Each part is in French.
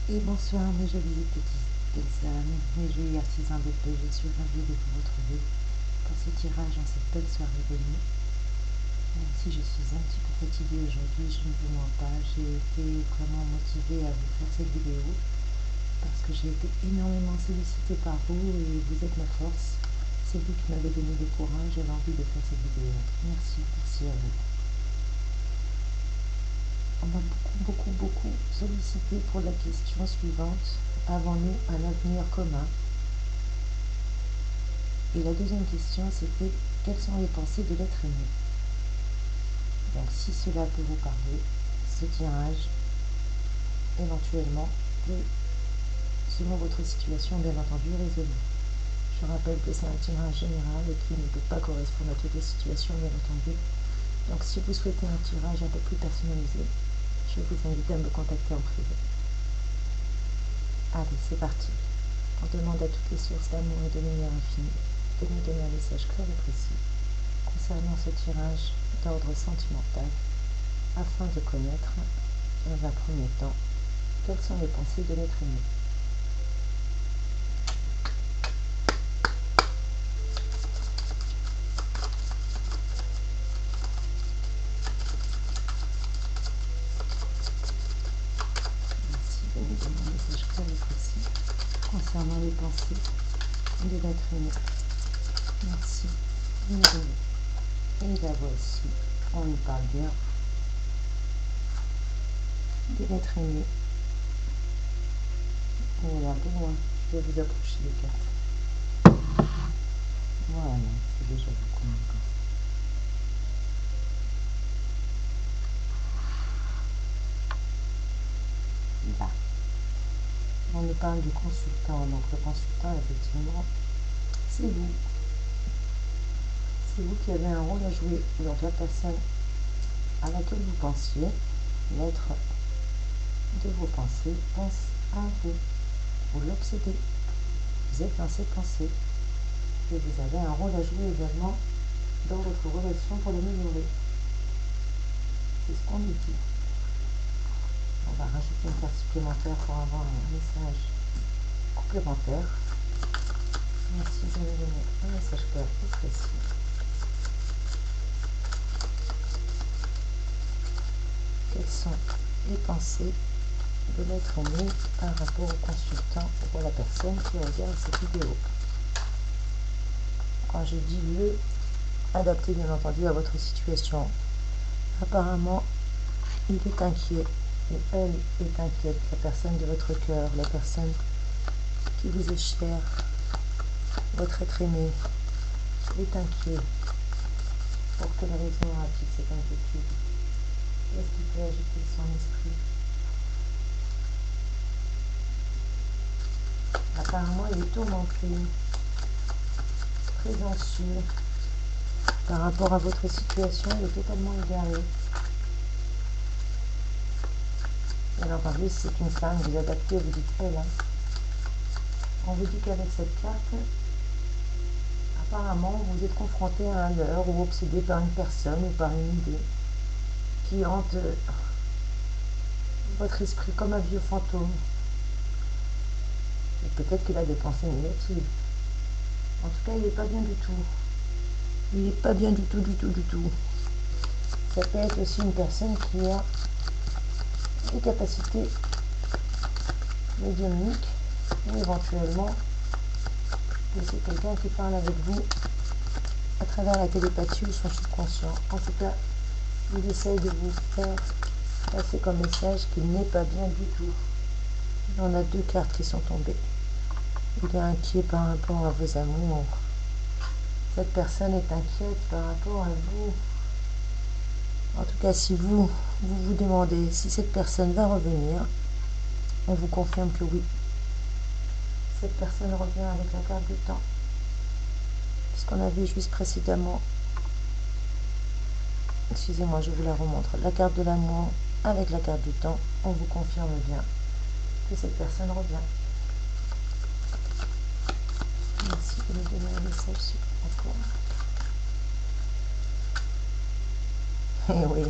Et bonsoir mes jolies petites âmes, mes jolis artisans de paix, je suis ravie de vous retrouver pour ce tirage en cette belle soirée de nuit. Même si je suis un petit peu fatiguée aujourd'hui, je ne vous mens pas, j'ai été vraiment motivée à vous faire cette vidéo parce que j'ai été énormément sollicitée par vous et vous êtes ma force. C'est vous qui m'avez donné le courage et l'envie de faire cette vidéo. Merci à vous. On m'a beaucoup sollicité pour la question suivante. Avons-nous un avenir commun? Et la deuxième question, c'était quelles sont les pensées de l'être aimé? Donc si cela peut vous parler, ce tirage, éventuellement, peut, selon votre situation, bien entendu, résonner. Je rappelle que c'est un tirage général et qui ne peut pas correspondre à toutes les situations, bien entendu. Donc si vous souhaitez un tirage un peu plus personnalisé, je vous invite à me contacter en privé. Allez, c'est parti. On demande à toutes les sources d'amour et de lumière infinie de nous donner un message clair et précis concernant ce tirage d'ordre sentimental afin de connaître, dans un premier temps, quelles sont les pensées de l'être aimé. Merci de nous donner un message clair et précis concernant les pensées de l'être aimé. Merci. Et la voici. On nous parle bien de l'être aimé. On est un peu loin. Je vais vous approcher les cartes. Voilà, c'est déjà beaucoup mieux. Là. On nous parle du consultant. Donc le consultant, effectivement, c'est vous. C'est vous qui avez un rôle à jouer. Donc la personne à laquelle vous pensiez, l'être de vos pensées, pense à vous. Vous l'obsédez. Vous êtes dans ses pensées. Et vous avez un rôle à jouer également dans votre relation pour l'améliorer. C'est ce qu'on nous dit. On va rajouter une carte supplémentaire pour avoir un message complémentaire. Merci de me donner un message clair et précis. Quelles sont les pensées de l'être aimé par rapport au consultant ou pour la personne qui regarde cette vidéo? Quand je dis le, adapté bien entendu à votre situation. Apparemment, il est inquiet et elle est inquiète, la personne de votre cœur, la personne qui vous est chère, votre être aimé est inquiet. Pour quelle raison a-t-il cette inquiétude? Qu'est-ce qui peut agiter son esprit? Apparemment, il est tourmenté, très anxieux. Par rapport à votre situation, il est totalement égaré. Bien entendu, si c'est une femme, vous adaptez, vous dites elle. On vous dit qu'avec cette carte, apparemment, vous êtes confronté à un leurre ou obsédé par une personne ou par une idée qui hante votre esprit comme un vieux fantôme. Et peut-être qu'il a des pensées négatives. En tout cas, il n'est pas bien du tout. Il n'est pas bien du tout. Ça peut être aussi une personne qui a des capacités médiumniques ou éventuellement c'est quelqu'un qui parle avec vous à travers la télépathie ou son subconscient. En tout cas, il essaye de vous faire passer comme message qu'il n'est pas bien du tout. On a deux cartes qui sont tombées. Il est inquiet par rapport à vos amours. Cette personne est inquiète par rapport à vous. En tout cas, si vous vous demandez si cette personne va revenir, on vous confirme que oui. Cette personne revient avec la carte du temps. Ce qu'on avait juste précédemment. Excusez-moi, je vous la remontre. La carte de l'amour avec la carte du temps, on vous confirme bien que cette personne revient. Merci de me donner un message supplémentaire. Et oui,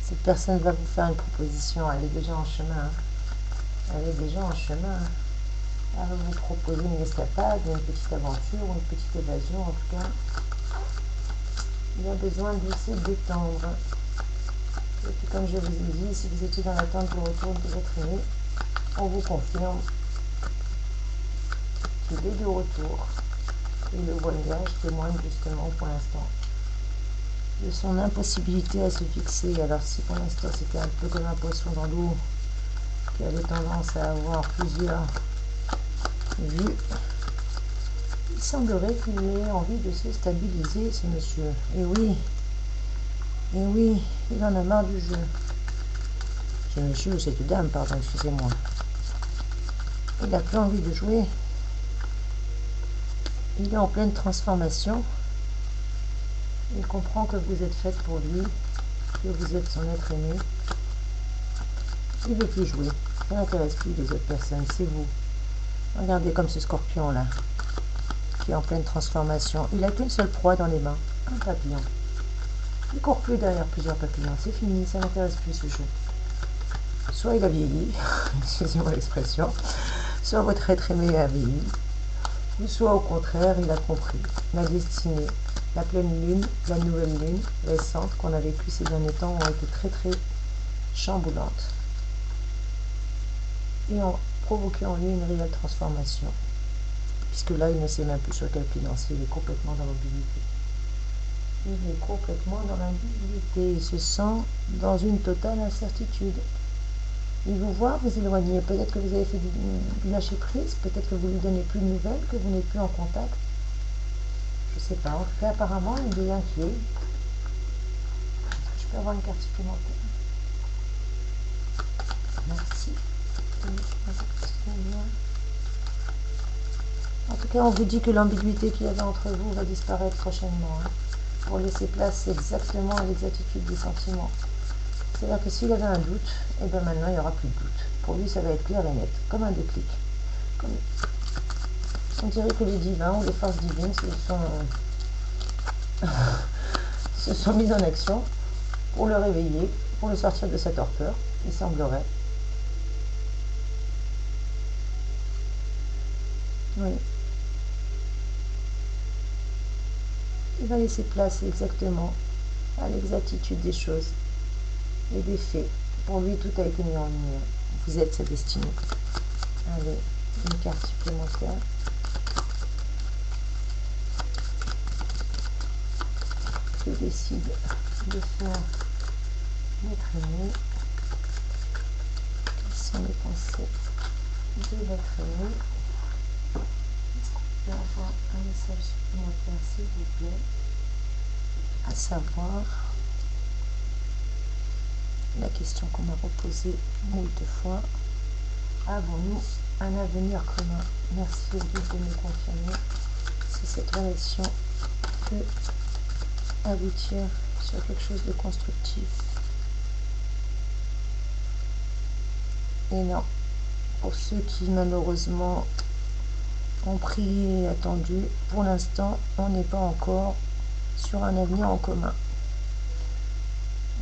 cette personne va vous faire une proposition, elle est déjà en chemin. avec des gens en chemin. Elle va vous proposer une escapade, une petite aventure, une petite évasion en tout cas. Il a besoin de se détendre. Et puis comme je vous ai dit, si vous étiez dans l'attente du retour de votre aimé, on vous confirme qu'il est de retour. Et le voyage témoigne justement pour l'instant de son impossibilité à se fixer. Alors si pour l'instant c'était un peu comme un poisson dans l'eau qui avait tendance à avoir plusieurs vues, il semblerait qu'il ait envie de se stabiliser, ce monsieur. Et oui, il en a marre du jeu. Ce monsieur ou cette dame, pardon, excusez-moi. Il n'a plus envie de jouer. Il est en pleine transformation. Il comprend que vous êtes faite pour lui, que vous êtes son être aimé. Il ne veut plus jouer. Ça n'intéresse plus les autres personnes, c'est vous. Regardez comme ce scorpion-là, qui est en pleine transformation. Il n'a qu'une seule proie dans les mains, un papillon. Il ne court plus derrière plusieurs papillons. C'est fini, ça n'intéresse plus ce jeu. Soit il a vieilli, excusez-moi l'expression, soit votre être aimé a vieilli, ou soit au contraire, il a compris la destinée. La pleine lune, la nouvelle lune récente qu'on a vécue ces derniers temps ont été très très chamboulantes et ont provoqué en lui une réelle transformation. Puisque là, il ne sait même plus sur quel pied danser, il est complètement dans l'ambiguïté. Il est complètement dans l'ambiguïté, il se sent dans une totale incertitude. Il vous voit vous éloigner, peut-être que vous avez fait du lâcher prise, peut-être que vous ne lui donnez plus de nouvelles, que vous n'êtes plus en contact. Je ne sais pas, en tout cas apparemment il est inquiet. Est-ce que je peux avoir une carte supplémentaire? Merci. En tout cas, on vous dit que l'ambiguïté qu'il y avait entre vous va disparaître prochainement. Pour laisser place exactement à l'exactitude des sentiments. C'est-à-dire que s'il avait un doute, et bien maintenant il n'y aura plus de doute. Pour lui, ça va être clair et net, comme un déclic. On dirait que les divins ou les forces divines se sont mises en action pour le réveiller, pour le sortir de sa torpeur, il semblerait. Oui. Il va laisser place exactement à l'exactitude des choses et des faits. Pour lui, tout a été mis en lumière. Vous êtes sa destinée. Allez, une carte supplémentaire. Que décide de faire l'être aimé? Quelles sont les pensées de l'être aimé? Je vais avoir un message supplémentaire, s'il vous plaît. À savoir, la question qu'on m'a reposée moult fois, avons-nous un avenir commun? Merci Olivier de me confirmer si cette relation peut aboutir sur quelque chose de constructif. Et non, pour ceux qui malheureusement ont prié et attendu, pour l'instant on n'est pas encore sur un avenir en commun.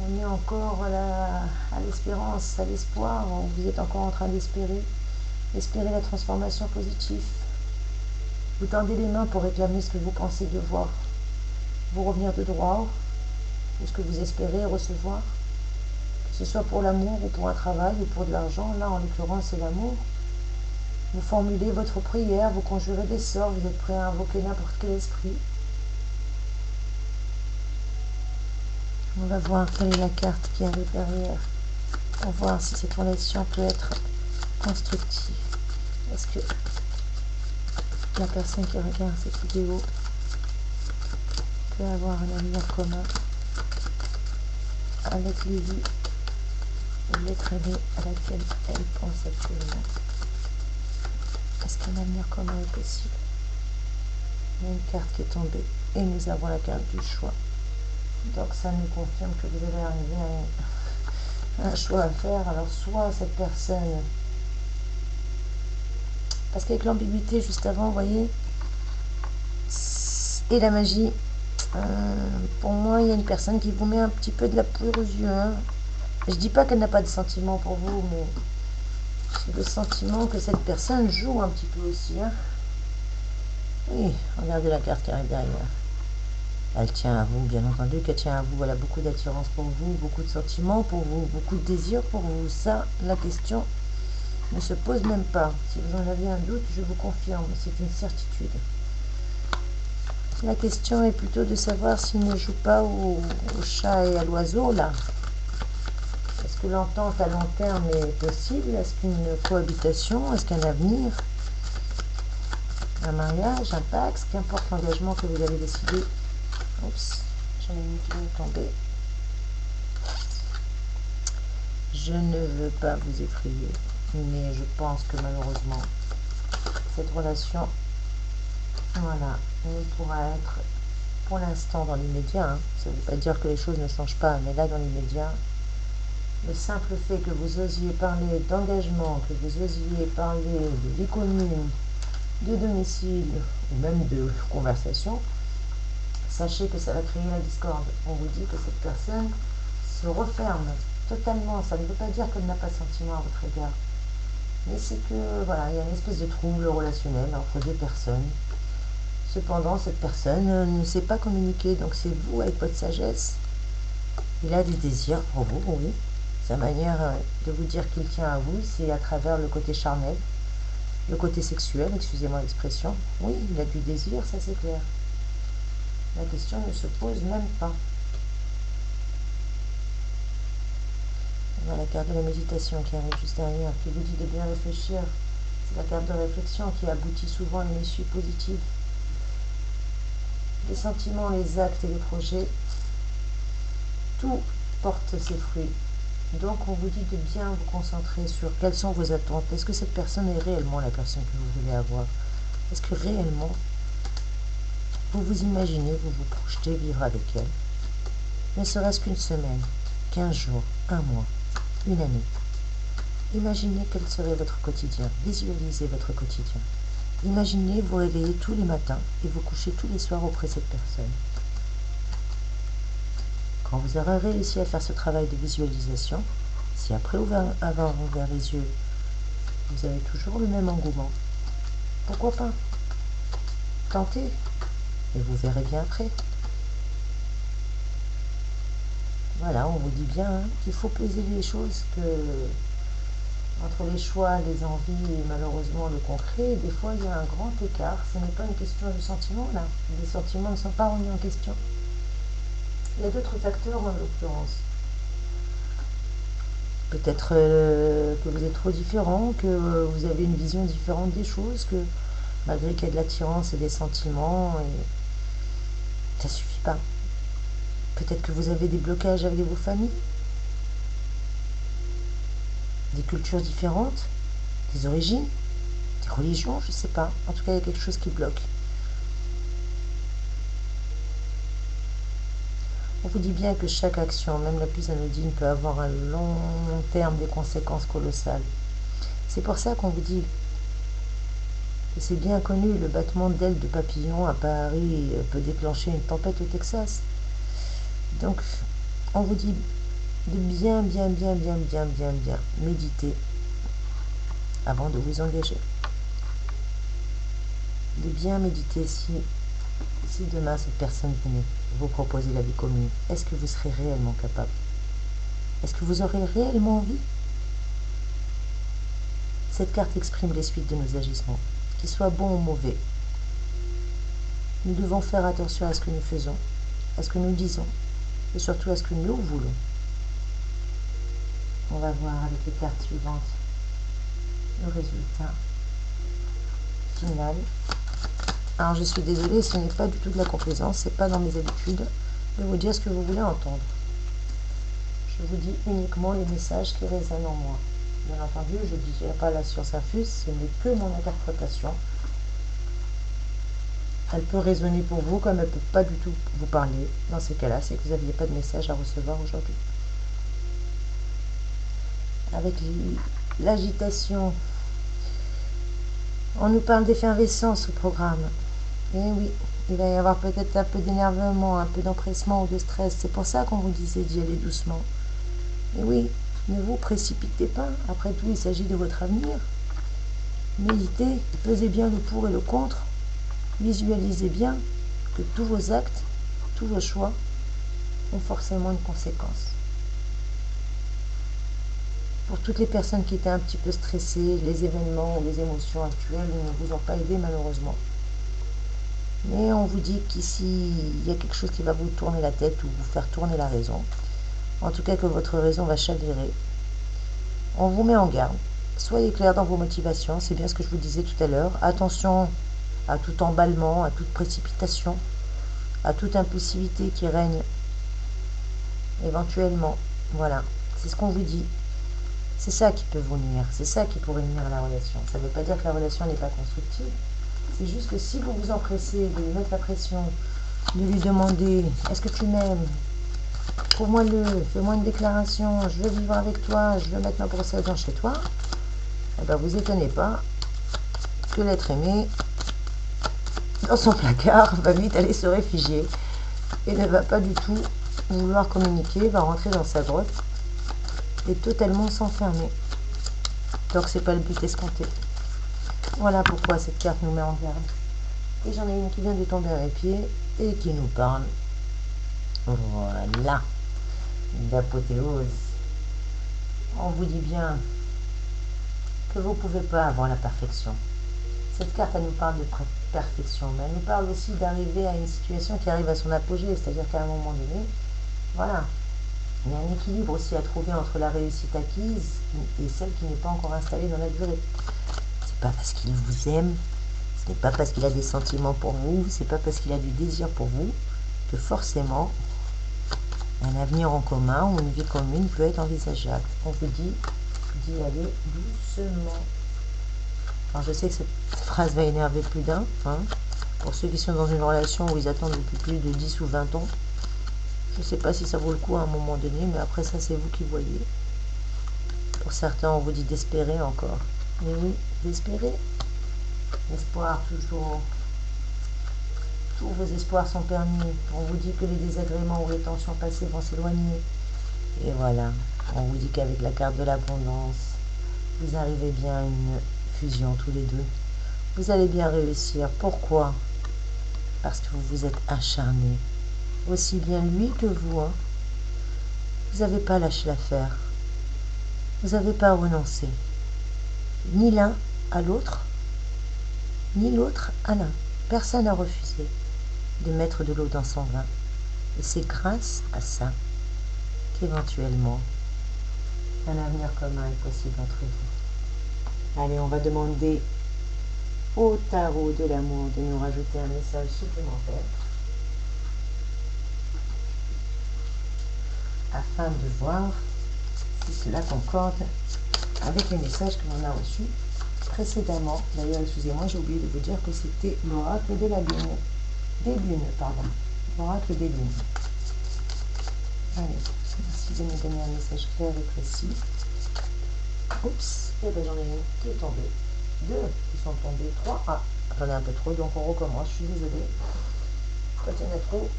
On est encore à l'espérance, à l'espoir, vous êtes encore en train d'espérer la transformation positive. Vous tendez les mains pour réclamer ce que vous pensez devoir vous revenir de droit, ou ce que vous espérez recevoir, que ce soit pour l'amour ou pour un travail ou pour de l'argent. Là en l'occurrence c'est l'amour. Vous formulez votre prière, vous conjurez des sorts, vous êtes prêt à invoquer n'importe quel esprit. On va voir quelle est la carte qui arrive derrière, pour voir si cette relation peut être constructive. Est-ce que la personne qui regarde cette vidéo peut avoir un avenir commun avec Lily, l'être aimé à laquelle elle pense actuellement? Est-ce qu'un avenir commun est possible? Il y a une carte qui est tombée et nous avons la carte du choix. Donc ça nous confirme que vous allez arriver à un choix à faire. Alors soit cette personne, parce qu'avec l'ambiguïté juste avant, vous voyez, et la magie, pour moi il y a une personne qui vous met un petit peu de la poudre aux yeux. Je dis pas qu'elle n'a pas de sentiments pour vous, mais J'ai le sentiment que cette personne joue un petit peu aussi. Hein. Oui, regardez la carte qui arrive derrière. Elle tient à vous, bien entendu qu'elle tient à vous. Elle a beaucoup d'attirance pour vous, beaucoup de sentiments pour vous, beaucoup de désirs pour vous. Ça, la question ne se pose même pas. Si vous en avez un doute, je vous confirme, c'est une certitude. La question est plutôt de savoir s'il ne joue pas au chat et à l'oiseau, là. Est-ce que l'entente à long terme est possible? Est-ce qu'une cohabitation? Est-ce qu'un avenir? Un mariage? Un pax? Qu'importe l'engagement que vous allez décider. Oups, j'en ai une qui vient de tomber. Je ne veux pas vous effrayer, mais je pense que malheureusement, cette relation, voilà, ne pourra être pour l'instant dans l'immédiat. Hein. Ça ne veut pas dire que les choses ne changent pas, mais là dans l'immédiat, le simple fait que vous osiez parler d'engagement, que vous osiez parler de vie commune, de domicile ou même de conversation, sachez que ça va créer la discorde. On vous dit que cette personne se referme totalement. Ça ne veut pas dire qu'elle n'a pas de sentiment à votre égard. Mais c'est que, voilà, il y a une espèce de trouble relationnel entre deux personnes. Cependant, cette personne ne sait pas communiquer, donc c'est vous, avec votre sagesse. Il a du désir pour vous, oui. Sa manière de vous dire qu'il tient à vous, c'est à travers le côté charnel, le côté sexuel, excusez-moi l'expression. Oui, il a du désir, ça c'est clair. La question ne se pose même pas. On a la carte de la méditation qui arrive juste derrière, qui vous dit de bien réfléchir. C'est la carte de réflexion qui aboutit souvent à une issue positive. Les sentiments, les actes et les projets, tout porte ses fruits. Donc on vous dit de bien vous concentrer sur quelles sont vos attentes. Est-ce que cette personne est réellement la personne que vous voulez avoir? Est-ce que réellement vous vous imaginez, vous vous projetez vivre avec elle? Ne serait-ce qu'une semaine, 15 jours, un mois, une année. Imaginez quel serait votre quotidien. Visualisez votre quotidien. Imaginez vous réveiller tous les matins et vous coucher tous les soirs auprès de cette personne. Quand vous aurez réussi à faire ce travail de visualisation, si après avoir ouvert les yeux, vous avez toujours le même engouement, pourquoi pas? Tentez et vous verrez bien après. Voilà, on vous dit bien hein, qu'il faut peser les choses, que entre les choix, les envies et malheureusement le concret, des fois il y a un grand écart. Ce n'est pas une question de sentiment là. Les sentiments ne sont pas remis en question. Il y a d'autres facteurs en l'occurrence. Peut-être que vous êtes trop différent, que vous avez une vision différente des choses, que malgré qu'il y a de l'attirance et des sentiments, ça ne suffit pas. Peut-être que vous avez des blocages avec vos familles, des cultures différentes, des origines, des religions, je ne sais pas. En tout cas, il y a quelque chose qui bloque. On vous dit bien que chaque action, même la plus anodine, peut avoir à long terme des conséquences colossales. C'est pour ça qu'on vous dit que c'est bien connu, le battement d'ailes de papillon à Paris peut déclencher une tempête au Texas. Donc, on vous dit de bien méditer avant de vous engager. De bien méditer si demain cette personne venait vous proposer la vie commune, est-ce que vous serez réellement capable? Est-ce que vous aurez réellement envie? Cette carte exprime les suites de nos agissements, qu'ils soient bons ou mauvais. Nous devons faire attention à ce que nous faisons, à ce que nous disons, et surtout à ce que nous voulons. On va voir avec les cartes suivantes le résultat final. Alors je suis désolée, ce n'est pas du tout de la complaisance, c'est pas dans mes habitudes de vous dire ce que vous voulez entendre. Je vous dis uniquement les messages qui résonnent en moi. Bien entendu, je ne dirai pas la science infuse, ce n'est que mon interprétation. Elle peut résonner pour vous comme elle ne peut pas du tout vous parler. Dans ces cas-là, c'est que vous n'aviez pas de message à recevoir aujourd'hui. Avec l'agitation, on nous parle d'effervescence au programme. Et oui, il va y avoir peut-être un peu d'énervement, un peu d'empressement ou de stress. C'est pour ça qu'on vous disait d'y aller doucement. Et oui, Ne vous précipitez pas. Après tout, il s'agit de votre avenir. Méditez, pesez bien le pour et le contre. Visualisez bien que tous vos actes, tous vos choix ont forcément une conséquence. Pour toutes les personnes qui étaient un petit peu stressées, les événements ou les émotions actuelles ne vous ont pas aidé malheureusement. Mais on vous dit qu'ici, il y a quelque chose qui va vous tourner la tête ou vous faire tourner la raison. En tout cas que votre raison va chavirer. On vous met en garde. Soyez clair dans vos motivations, c'est bien ce que je vous disais tout à l'heure. Attention à tout emballement, à toute précipitation, à toute impulsivité qui règne éventuellement. Voilà, c'est ce qu'on vous dit. C'est ça qui peut vous nuire, c'est ça qui pourrait nuire à la relation. Ça ne veut pas dire que la relation n'est pas constructive. C'est juste que si vous vous empressez de lui mettre la pression, de lui demander « Est-ce que tu m'aimes ? Trouve-moi-le, fais-moi une déclaration, je veux vivre avec toi, je veux mettre ma brosse à dents chez toi », eh ben vous étonnez pas que l'être aimé, dans son placard, va vite aller se réfugier et ne va pas du tout vouloir communiquer, va rentrer dans sa grotte et totalement s'enfermer. Donc c'est pas le but escompté. Voilà pourquoi cette carte nous met en garde. Et j'en ai une qui vient de tomber à mes pieds et qui nous parle, voilà, d'apothéose. On vous dit bien que vous ne pouvez pas avoir la perfection. Cette carte, elle nous parle de perfection, mais elle nous parle aussi d'arriver à une situation qui arrive à son apogée, c'est-à-dire qu'à un moment donné, voilà, il y a un équilibre aussi à trouver entre la réussite acquise et celle qui n'est pas encore installée dans la durée. C'est pas parce qu'il vous aime, ce n'est pas parce qu'il a des sentiments pour vous, c'est pas parce qu'il a du désir pour vous que forcément un avenir en commun ou une vie commune peut être envisageable. On vous dit d'y aller doucement. Alors je sais que cette phrase va énerver plus d'un, hein. Pour ceux qui sont dans une relation où ils attendent depuis plus de 10 ou 20 ans, je ne sais pas si ça vaut le coup à un moment donné, mais après ça c'est vous qui voyez. Pour certains on vous dit d'espérer encore. Mais oui, d'espérer. L'espoir toujours. Tous vos espoirs sont permis. On vous dit que les désagréments ou les tensions passées vont s'éloigner. Et voilà, on vous dit qu'avec la carte de l'abondance, vous arrivez bien à une fusion tous les deux. Vous allez bien réussir. Pourquoi? Parce que vous vous êtes acharnés. Aussi bien lui que vous. Hein. Vous n'avez pas lâché l'affaire. Vous n'avez pas renoncé. Ni l'un à l'autre, ni l'autre à l'un. Personne n'a refusé de mettre de l'eau dans son vin. Et c'est grâce à ça qu'éventuellement, un avenir commun est possible entre vous. Allez, on va demander au tarot de l'amour de nous rajouter un message supplémentaire afin de voir si cela concorde avec les messages que l'on a reçus précédemment. D'ailleurs, excusez-moi, j'ai oublié de vous dire que c'était l'oracle de la lune. Des lunes, pardon. L'oracle des lunes. Allez, merci de me donner un message clair et précis. Oups, et bien j'en ai une qui est tombée. Deux qui sont tombées. Trois. Ah, j'en ai un peu trop, donc on recommence. Je suis désolée. Quand il y en a trop,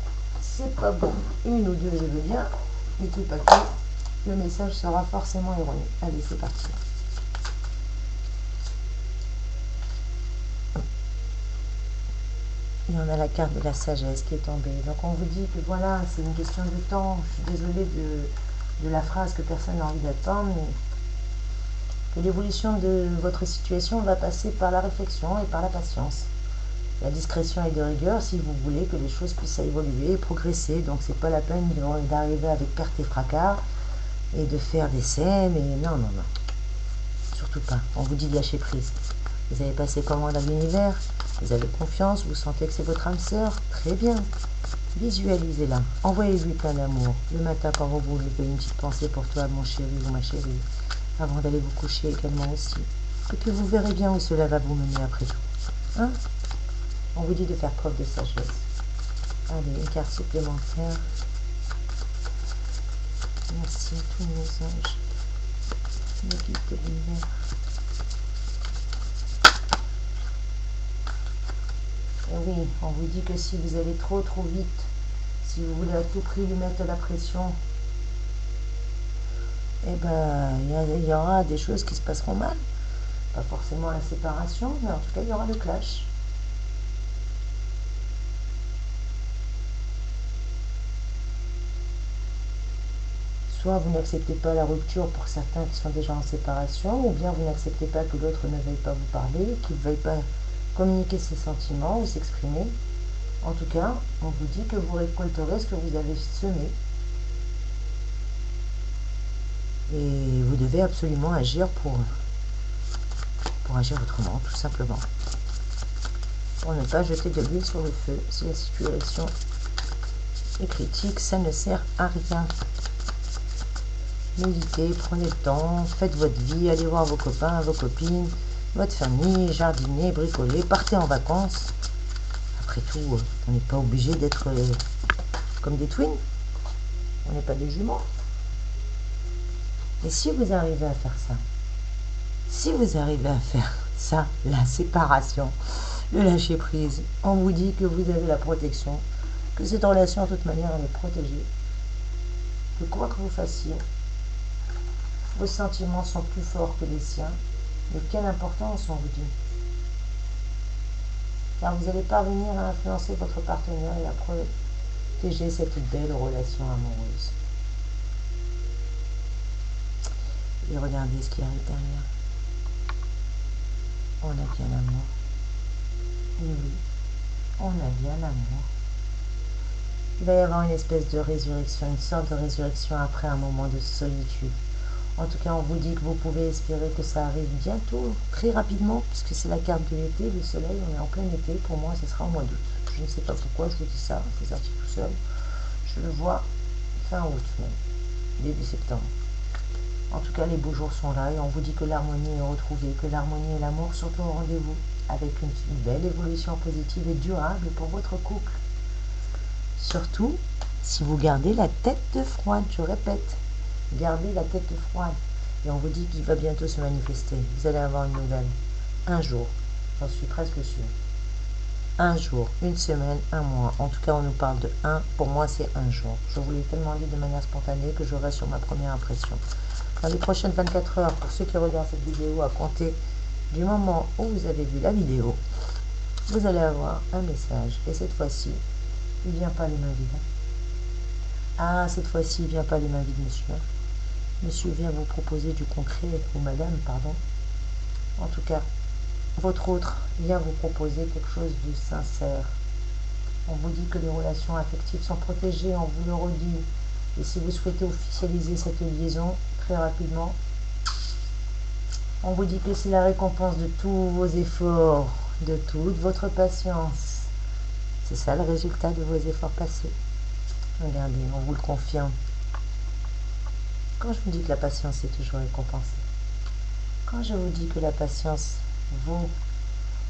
c'est pas bon. Une ou deux, je veux bien. Mais tout paquet, le message sera forcément erroné. Allez, c'est parti. Il y en a la carte de la sagesse qui est tombée. Donc on vous dit que voilà, c'est une question de temps. Je suis désolée de la phrase que personne n'a envie d'attendre, mais que l'évolution de votre situation va passer par la réflexion et par la patience. La discrétion est de rigueur si vous voulez que les choses puissent évoluer et progresser. Donc c'est pas la peine d'arriver avec perte et fracas et de faire des scènes. Et non, non, non. Surtout pas. On vous dit de lâcher prise. Vous avez passé commande à l'univers. Vous avez confiance, vous sentez que c'est votre âme sœur. Très bien. Visualisez-la. Envoyez-lui plein d'amour. Le matin, quand vous levez, une petite pensée pour toi, mon chéri ou ma chérie. Avant d'aller vous coucher également aussi. Et puis vous verrez bien où cela va vous mener après tout. Hein? On vous dit de faire preuve de sagesse. Allez, une carte supplémentaire. Merci à tous mes anges. Le guide de l'univers. Et oui, on vous dit que si vous allez trop vite, si vous voulez à tout prix lui mettre la pression, eh ben, il y aura des choses qui se passeront mal. Pas forcément la séparation, mais en tout cas, il y aura le clash. Soit vous n'acceptez pas la rupture pour certains qui sont déjà en séparation, ou bien vous n'acceptez pas que l'autre ne veuille pas vous parler, qu'il ne veuille pas communiquer ses sentiments ou s'exprimer. En tout cas, on vous dit que vous récolterez ce que vous avez semé. Et vous devez absolument agir pour agir autrement, tout simplement. Pour ne pas jeter de l'huile sur le feu. Si la situation est critique, ça ne sert à rien. Méditez, prenez le temps, faites votre vie, allez voir vos copains, vos copines, votre famille, jardinez, bricolez, partez en vacances. Après tout, on n'est pas obligé d'être comme des twins. On n'est pas des jumeaux. Et si vous arrivez à faire ça, si vous arrivez à faire ça, la séparation, le lâcher prise, on vous dit que vous avez la protection, que cette relation, de toute manière, elle est protégée, que quoi que vous fassiez, vos sentiments sont plus forts que les siens. De quelle importance on vous dit? Car vous allez parvenir à influencer votre partenaire et à protéger cette belle relation amoureuse. Et regardez ce qui arrive derrière. On a bien l'amour. Et oui, on a bien l'amour. Il va y avoir une espèce de résurrection, une sorte de résurrection après un moment de solitude. En tout cas, on vous dit que vous pouvez espérer que ça arrive bientôt, très rapidement, puisque c'est la carte de l'été, le soleil, on est en plein été. Pour moi, ce sera au mois d'août. Je ne sais pas pourquoi je vous dis ça, c'est sorti tout seul. Je le vois fin août même, début septembre. En tout cas, les beaux jours sont là et on vous dit que l'harmonie est retrouvée, que l'harmonie et l'amour sont au rendez-vous, avec une belle évolution positive et durable pour votre couple. Surtout, si vous gardez la tête froide, je répète, gardez la tête froide. Et on vous dit qu'il va bientôt se manifester. Vous allez avoir une nouvelle. Un jour, j'en suis presque sûre. Un jour, une semaine, un mois. En tout cas, on nous parle de un. Pour moi, c'est un jour. Je vous l'ai tellement dit de manière spontanée que je reste sur ma première impression. Dans les prochaines 24 heures, pour ceux qui regardent cette vidéo, à compter du moment où vous avez vu la vidéo, vous allez avoir un message. Et cette fois-ci, il ne vient pas les mains vides. Ah, cette fois-ci, il ne vient pas les mains vides, monsieur. Monsieur vient vous proposer du concret, ou madame, pardon. En tout cas, votre autre vient vous proposer quelque chose de sincère. On vous dit que les relations affectives sont protégées, on vous le redit. Et si vous souhaitez officialiser cette liaison très rapidement, on vous dit que c'est la récompense de tous vos efforts, de toute votre patience. C'est ça le résultat de vos efforts passés. Regardez, on vous le confirme. Quand je vous dis que la patience est toujours récompensée, quand je vous dis que la patience vaut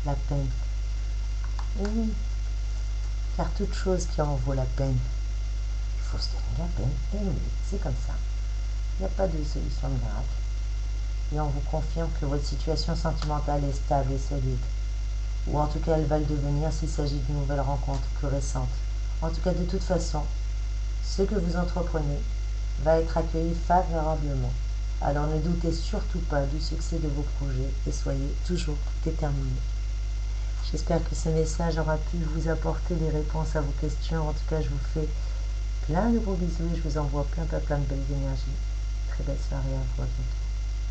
la peine, oui, car toute chose qui en vaut la peine, il faut se donner la peine, et oui, c'est comme ça. Il n'y a pas de solution miracle. Et on vous confirme que votre situation sentimentale est stable et solide. Ou en tout cas, elle va le devenir s'il s'agit d'une nouvelle rencontre plus récente. En tout cas, de toute façon, ce que vous entreprenez va être accueilli favorablement. Alors ne doutez surtout pas du succès de vos projets et soyez toujours déterminés. J'espère que ce message aura pu vous apporter les réponses à vos questions. En tout cas, je vous fais plein de gros bisous et je vous envoie plein de belles énergies. Très belle soirée à vous. À bientôt.